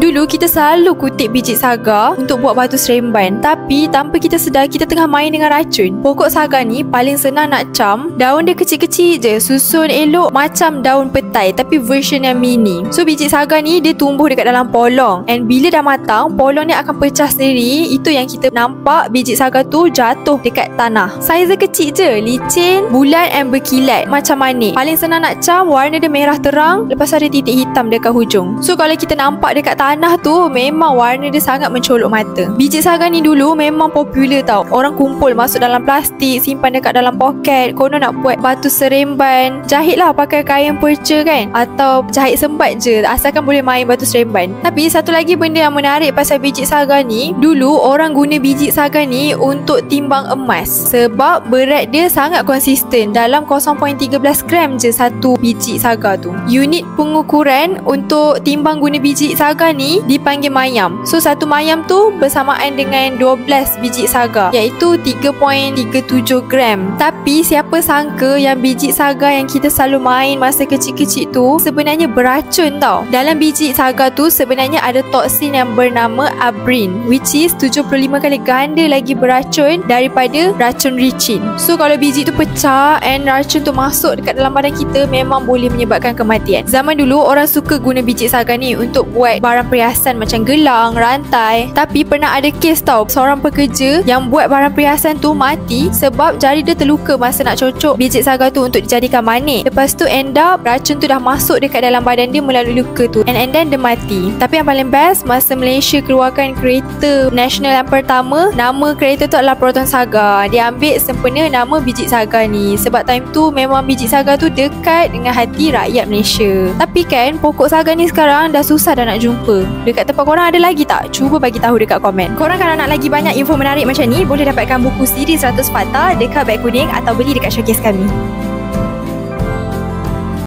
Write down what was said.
Dulu kita selalu kutip biji saga untuk buat batu seremban, tapi tanpa kita sedar kita tengah main dengan racun. Pokok saga ni paling senang nak cam. Daun dia kecil-kecil je, susun elok macam daun petai tapi version yang mini. So biji saga ni dia tumbuh dekat dalam polong, and bila dah matang, polong ni akan pecah sendiri. Itu yang kita nampak biji saga tu jatuh dekat tanah. Saiz dia kecil je, licin, bulat and berkilat macam manik. Paling senang nak cam, warna dia merah terang, lepas ada titik hitam dekat hujung. So kalau kita nampak dekat tanah tu, memang warna dia sangat mencolok mata. Biji saga ni dulu memang popular tau. Orang kumpul masuk dalam plastik, simpan dekat dalam poket. Konon nak buat batu seremban, jahit lah pakai kain perca kan, atau jahit sembat je, asalkan boleh main batu seremban. Tapi satu lagi benda yang menarik pasal biji saga ni, dulu orang guna biji saga ni untuk timbang emas, sebab berat dia sangat konsisten, dalam 0.13 gram je satu biji saga tu. Unit pengukuran untuk timbang guna biji saga ni dipanggil mayam. So satu mayam tu bersamaan dengan 12 biji saga, iaitu 3.37 gram. Tapi siapa sangka yang biji saga yang kita selalu main masa kecil-kecil tu sebenarnya beracun tau. Dalam biji saga tu sebenarnya ada toksin yang bernama abrin, which is 75 kali ganda lagi beracun daripada racun ricin. So kalau biji tu pecah and racun tu masuk dekat dalam badan kita, memang boleh menyebabkan kematian. Zaman dulu orang suka guna biji saga ni untuk buat barang perhiasan macam gelang, rantai. Tapi pernah ada kes tau, seorang pekerja yang buat barang perhiasan tu mati sebab jari dia terluka masa nak cocok biji saga tu untuk dijadikan manik. Lepas tu end up racun tu dah masuk dekat dalam badan dia melalui luka tu, and then dia mati. Tapi yang paling best, masa Malaysia keluarkan kereta nasional yang pertama, nama kereta tu adalah Proton Saga. Dia ambil sempena nama biji saga ni sebab time tu memang biji saga tu dekat dengan hati rakyat Malaysia. Tapi kan pokok saga ni sekarang dah susah dah nak jumpa. Dekat tempat korang ada lagi tak? Cuba bagi tahu dekat komen. Korang kalau nak lagi banyak info menarik macam ni, boleh dapatkan buku siri 100 Fakta dekat beg kuning atau beli dekat showcase kami.